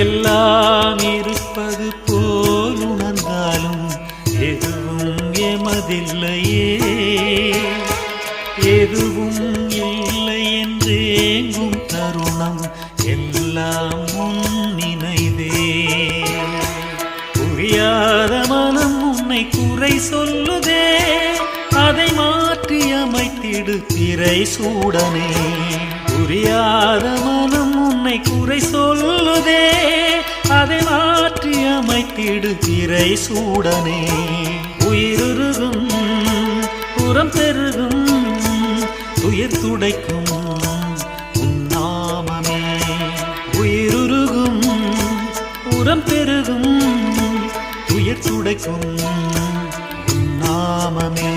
எல்லாம் இருப்பது போல் உணர்ந்தாலும் எதுவும் எமதில்லையே, எதுவும் இல்லை என்றேங்கும் தருணம் எல்லாம் உன் நினைவே. புரியாத மனம் உன்னை குறை சொல்லுதே, அதை மாற்றி அமைத்திடு திரை சூடனே. புரியாத மனம் உன்னை குறை சொல்லுதே, அதை மாற்றி அமைத்திடு திரை சூடனே. உயிருருகும் புறம் பெருகும் துயர் துடைக்கும் உன்னாமமே. உயிருருகும் புறம் பெருகும் துயர் துடைக்கும் உன்னாமமே.